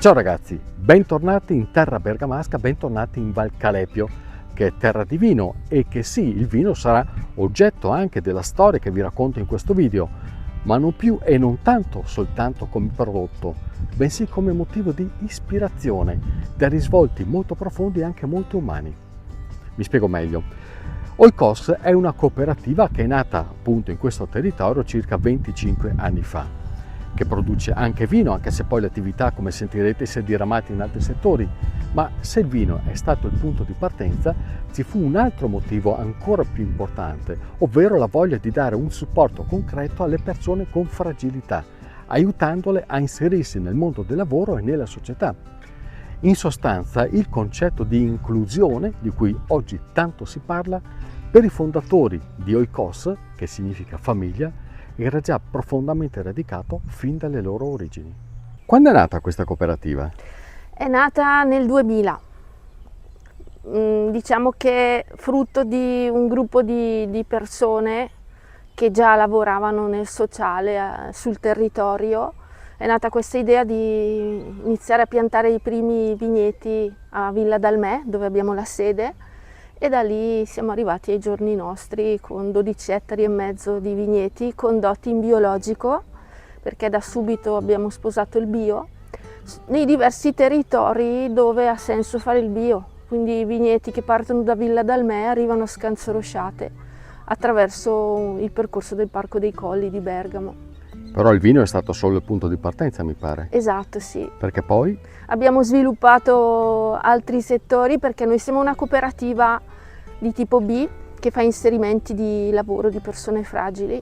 Ciao ragazzi, bentornati in terra bergamasca, bentornati in Val Calepio, che è terra di vino e che sì, il vino sarà oggetto anche della storia che vi racconto in questo video, ma non più e non tanto soltanto come prodotto, bensì come motivo di ispirazione, da risvolti molto profondi e anche molto umani. Mi spiego meglio. Oikos è una cooperativa che è nata appunto in questo territorio circa 25 anni fa, che produce anche vino, anche se poi l'attività, come sentirete, si è diramata in altri settori. Ma se il vino è stato il punto di partenza, ci fu un altro motivo ancora più importante, ovvero la voglia di dare un supporto concreto alle persone con fragilità, aiutandole a inserirsi nel mondo del lavoro e nella società. In sostanza, il concetto di inclusione, di cui oggi tanto si parla, per i fondatori di Oikos, che significa famiglia, era già profondamente radicato fin dalle loro origini. Quando è nata questa cooperativa? È nata nel 2000, diciamo che frutto di un gruppo di persone che già lavoravano nel sociale sul territorio. È nata questa idea di iniziare a piantare i primi vigneti a Villa Dalmè, dove abbiamo la sede, e da lì siamo arrivati ai giorni nostri con 12 ettari e mezzo di vigneti condotti in biologico, perché da subito abbiamo sposato il bio, nei diversi territori dove ha senso fare il bio, quindi i vigneti che partono da Villa Dalmè arrivano a Scanzo Rosciate attraverso il percorso del Parco dei Colli di Bergamo. Però il vino è stato solo il punto di partenza, mi pare. Esatto, sì. Perché poi? Abbiamo sviluppato altri settori perché noi siamo una cooperativa di tipo B che fa inserimenti di lavoro di persone fragili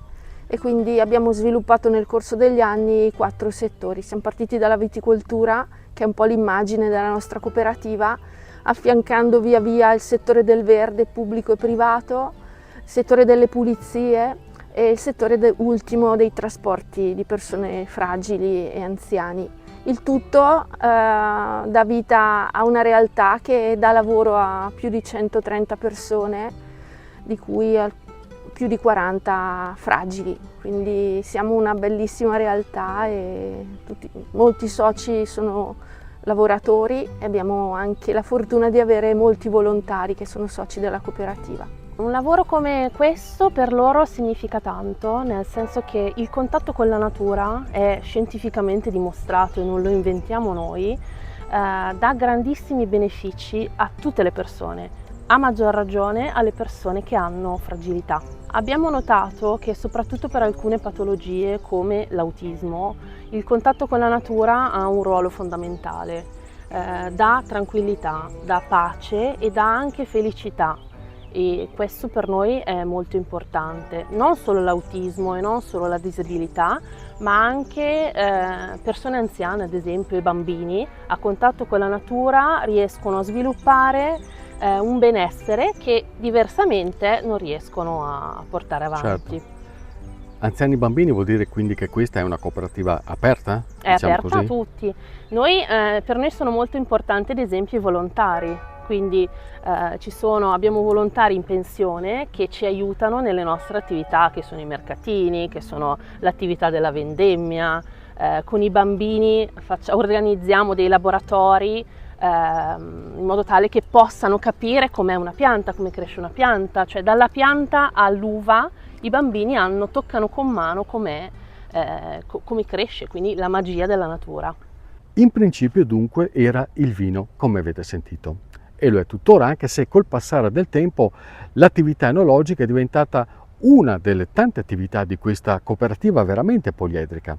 e quindi abbiamo sviluppato nel corso degli anni 4 settori. Siamo partiti dalla viticoltura, che è un po' l'immagine della nostra cooperativa, affiancando via via il settore del verde pubblico e privato, il settore delle pulizie e il settore ultimo dei trasporti di persone fragili e anziani. Il tutto dà vita a una realtà che dà lavoro a più di 130 persone, di cui più di 40 fragili. Quindi siamo una bellissima realtà e molti soci sono lavoratori e abbiamo anche la fortuna di avere molti volontari che sono soci della cooperativa. Un lavoro come questo per loro significa tanto, nel senso che il contatto con la natura è scientificamente dimostrato e non lo inventiamo noi, dà grandissimi benefici a tutte le persone, a maggior ragione alle persone che hanno fragilità. Abbiamo notato che soprattutto per alcune patologie come l'autismo, il contatto con la natura ha un ruolo fondamentale, dà tranquillità, dà pace e dà anche felicità. E questo per noi è molto importante, non solo l'autismo e non solo la disabilità, ma anche persone anziane, ad esempio, e bambini a contatto con la natura riescono a sviluppare un benessere che diversamente non riescono a portare avanti. Certo. Anziani e bambini vuol dire quindi che questa è una cooperativa aperta? È diciamo aperta così? a tutti. Per noi sono molto importanti ad esempio i volontari. Quindi abbiamo volontari in pensione che ci aiutano nelle nostre attività, che sono i mercatini, che sono l'attività della vendemmia. Con i bambini organizziamo dei laboratori in modo tale che possano capire com'è una pianta, come cresce una pianta, cioè dalla pianta all'uva i bambini toccano con mano come cresce, quindi la magia della natura. In principio dunque era il vino, come avete sentito. E lo è tuttora, anche se col passare del tempo l'attività enologica è diventata una delle tante attività di questa cooperativa veramente poliedrica.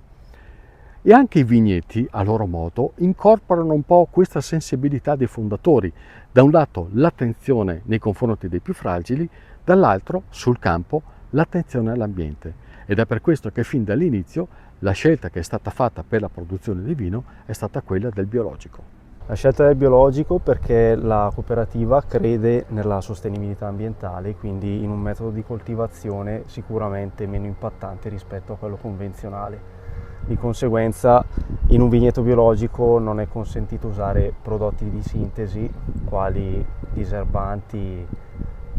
E anche i vigneti, a loro modo, incorporano un po' questa sensibilità dei fondatori. Da un lato l'attenzione nei confronti dei più fragili, dall'altro sul campo l'attenzione all'ambiente. Ed è per questo che fin dall'inizio la scelta che è stata fatta per la produzione di vino è stata quella del biologico. La scelta del biologico perché la cooperativa crede nella sostenibilità ambientale, quindi in un metodo di coltivazione sicuramente meno impattante rispetto a quello convenzionale. Di conseguenza in un vigneto biologico non è consentito usare prodotti di sintesi quali diserbanti,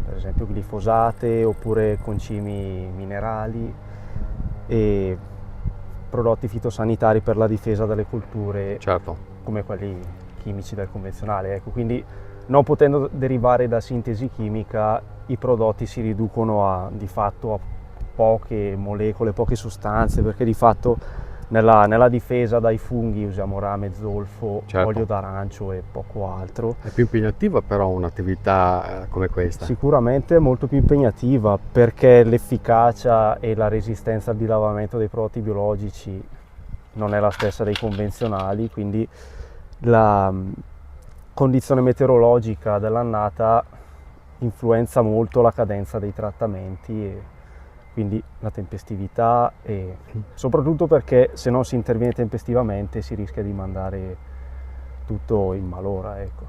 per esempio glifosate, oppure concimi minerali e prodotti fitosanitari per la difesa dalle colture. Certo. come quelli chimici del convenzionale, ecco. Quindi non potendo derivare da sintesi chimica, i prodotti si riducono di fatto a poche molecole, poche sostanze, perché di fatto nella difesa dai funghi usiamo rame, zolfo, Certo. olio d'arancio e poco altro. È più impegnativa però un'attività come questa. Sicuramente è molto più impegnativa, perché l'efficacia e la resistenza al dilavamento dei prodotti biologici non è la stessa dei convenzionali, quindi la condizione meteorologica dell'annata influenza molto la cadenza dei trattamenti e quindi la tempestività, e soprattutto perché se non si interviene tempestivamente si rischia di mandare tutto in malora, ecco.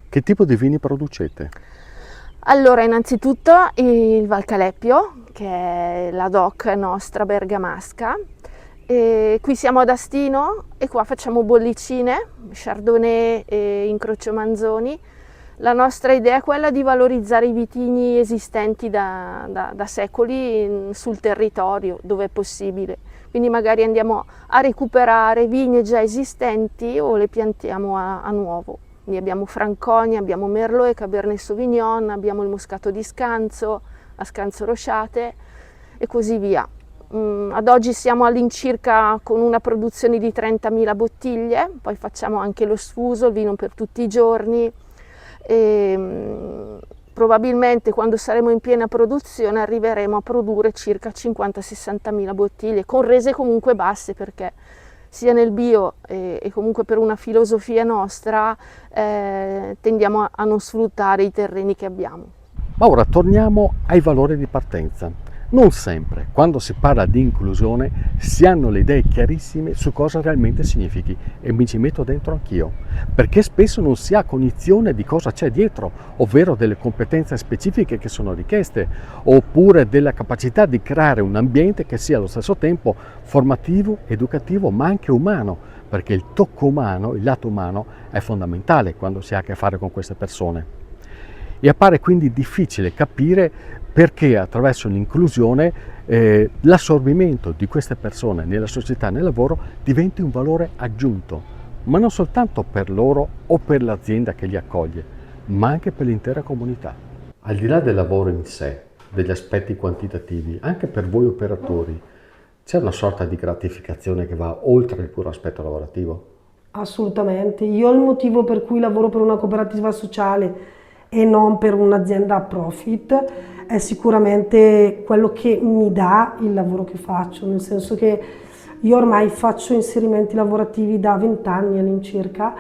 Che tipo di vini producete? Allora, innanzitutto il Valcalepio, che è la DOC nostra bergamasca. E qui siamo ad Astino e qua facciamo bollicine, Chardonnay e incrocio Manzoni. La nostra idea è quella di valorizzare i vitigni esistenti da secoli sul territorio, dove è possibile. Quindi magari andiamo a recuperare vigne già esistenti o le piantiamo a nuovo. Quindi abbiamo Franconia, abbiamo Merlot e Cabernet Sauvignon, abbiamo il Moscato di Scanzo, a Scanzo Rosciate e così via. Ad oggi siamo all'incirca con una produzione di 30.000 bottiglie, poi facciamo anche lo sfuso, il vino per tutti i giorni. E probabilmente quando saremo in piena produzione arriveremo a produrre circa 50-60.000 bottiglie, con rese comunque basse, perché sia nel bio e comunque per una filosofia nostra tendiamo a non sfruttare i terreni che abbiamo. Ma ora torniamo ai valori di partenza. Non sempre, quando si parla di inclusione, si hanno le idee chiarissime su cosa realmente significhi, e mi ci metto dentro anch'io, perché spesso non si ha cognizione di cosa c'è dietro, ovvero delle competenze specifiche che sono richieste, oppure della capacità di creare un ambiente che sia allo stesso tempo formativo, educativo, ma anche umano, perché il tocco umano, il lato umano, è fondamentale quando si ha a che fare con queste persone. E appare quindi difficile capire perché attraverso l'inclusione l'assorbimento di queste persone nella società e nel lavoro diventi un valore aggiunto, ma non soltanto per loro o per l'azienda che li accoglie, ma anche per l'intera comunità. Al di là del lavoro in sé, degli aspetti quantitativi, anche per voi operatori, c'è una sorta di gratificazione che va oltre il puro aspetto lavorativo? Assolutamente. Io il motivo per cui lavoro per una cooperativa sociale e non per un'azienda a profit è sicuramente quello che mi dà il lavoro che faccio, nel senso che io ormai faccio inserimenti lavorativi da 20 anni all'incirca,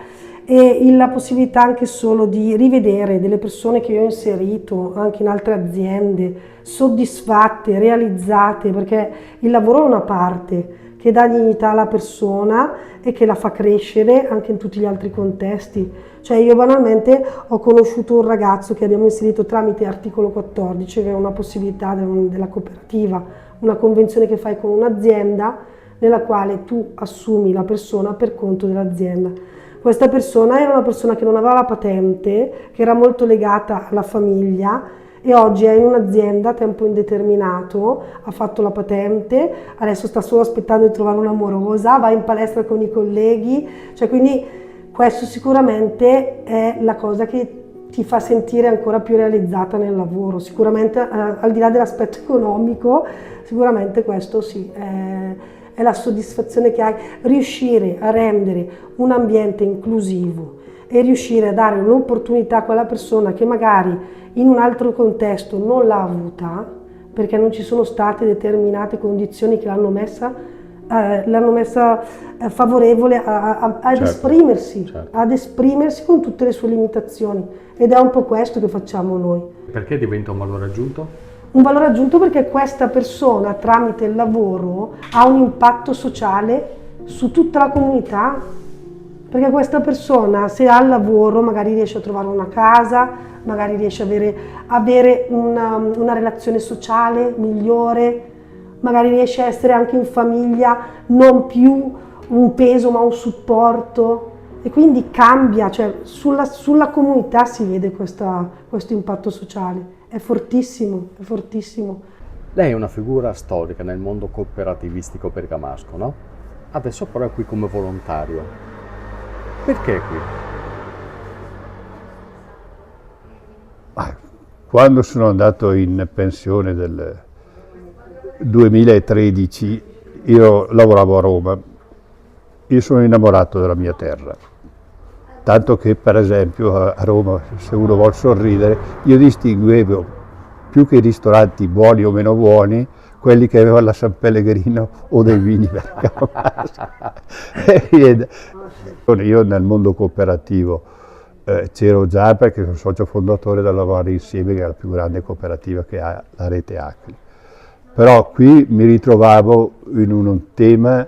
e la possibilità anche solo di rivedere delle persone che io ho inserito anche in altre aziende soddisfatte, realizzate, perché il lavoro è una parte che dà dignità alla persona e che la fa crescere anche in tutti gli altri contesti. Cioè io banalmente ho conosciuto un ragazzo che abbiamo inserito tramite articolo 14, che è una possibilità della cooperativa, una convenzione che fai con un'azienda nella quale tu assumi la persona per conto dell'azienda. Questa persona era una persona che non aveva la patente, che era molto legata alla famiglia, e oggi è in un'azienda a tempo indeterminato, ha fatto la patente, adesso sta solo aspettando di trovare un'amorosa, va in palestra con i colleghi, cioè quindi questo sicuramente è la cosa che ti fa sentire ancora più realizzata nel lavoro. Sicuramente al di là dell'aspetto economico, sicuramente questo sì, è la soddisfazione che hai, riuscire a rendere un ambiente inclusivo e riuscire a dare un'opportunità a quella persona che magari in un altro contesto non l'ha avuta, perché non ci sono state determinate condizioni che l'hanno messa favorevole ad esprimersi, ad esprimersi con tutte le sue limitazioni, ed è un po' questo che facciamo noi. Perché diventa un valore aggiunto? Un valore aggiunto perché questa persona tramite il lavoro ha un impatto sociale su tutta la comunità, perché questa persona se ha il lavoro magari riesce a trovare una casa, magari riesce a avere una relazione sociale migliore, magari riesce a essere anche in famiglia non più un peso ma un supporto, e quindi cambia, cioè sulla comunità si vede questo impatto sociale, è fortissimo, è fortissimo. Lei è una figura storica nel mondo cooperativistico bergamasco, no? Adesso però è qui come volontario. Perché qui? Quando sono andato in pensione del 2013, io lavoravo a Roma, io sono innamorato della mia terra, tanto che per esempio a Roma, se uno vuol sorridere, io distinguevo più che i ristoranti buoni o meno buoni, quelli che avevano la San Pellegrino o dei vini Bergamasca. Io nel mondo cooperativo c'ero già perché sono socio fondatore della Lavorare Insieme, che è la più grande cooperativa che ha la rete ACLI. Però qui mi ritrovavo in un tema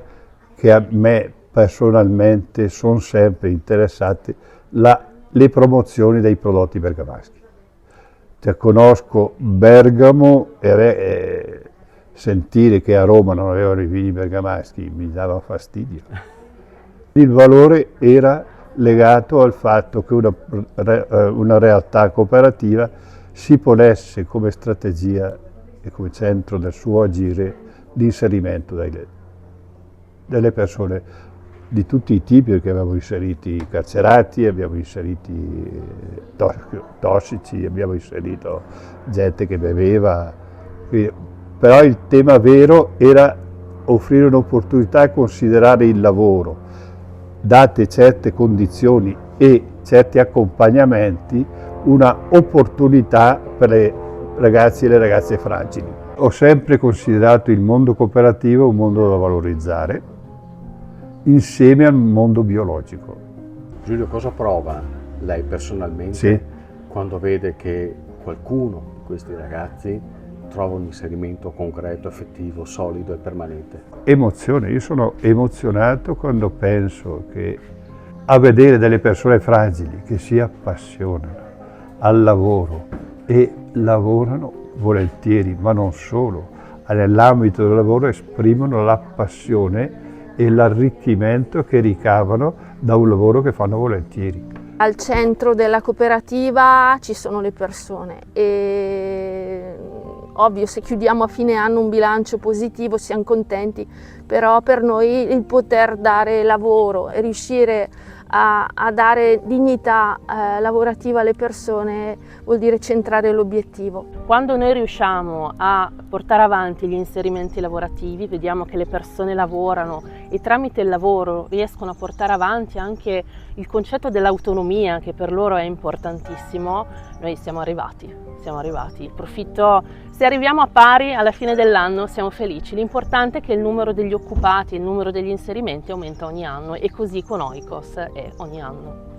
che a me personalmente sono sempre interessati, le promozioni dei prodotti bergamaschi. Cioè, conosco Bergamo e sentire che a Roma non avevano i vini bergamaschi mi dava fastidio. Il valore era legato al fatto che una realtà cooperativa si ponesse come strategia e come centro del suo agire l'inserimento delle persone di tutti i tipi, perché abbiamo inseriti i carcerati, abbiamo inseriti tossici, abbiamo inserito gente che beveva, però il tema vero era offrire un'opportunità e considerare il lavoro, date certe condizioni e certi accompagnamenti, una opportunità per i ragazzi e le ragazze fragili. Ho sempre considerato il mondo cooperativo un mondo da valorizzare, insieme al mondo biologico. Giulio, cosa prova lei personalmente quando vede che qualcuno di questi ragazzi trova un inserimento concreto, effettivo, solido e permanente? Emozione, io sono emozionato quando penso che a vedere delle persone fragili che si appassionano al lavoro e lavorano volentieri, ma non solo, nell'ambito del lavoro esprimono la passione e l'arricchimento che ricavano da un lavoro che fanno volentieri. Al centro della cooperativa ci sono le persone e ovvio, se chiudiamo a fine anno un bilancio positivo siamo contenti, però per noi il poter dare lavoro e riuscire a dare dignità lavorativa alle persone vuol dire centrare l'obiettivo. Quando noi riusciamo a portare avanti gli inserimenti lavorativi, vediamo che le persone lavorano e tramite il lavoro riescono a portare avanti anche il concetto dell'autonomia, che per loro è importantissimo, noi siamo arrivati. Il profitto, se arriviamo a pari alla fine dell'anno siamo felici. L'importante è che il numero degli occupati, il numero degli inserimenti aumenta ogni anno, e così con Oikos è ogni anno.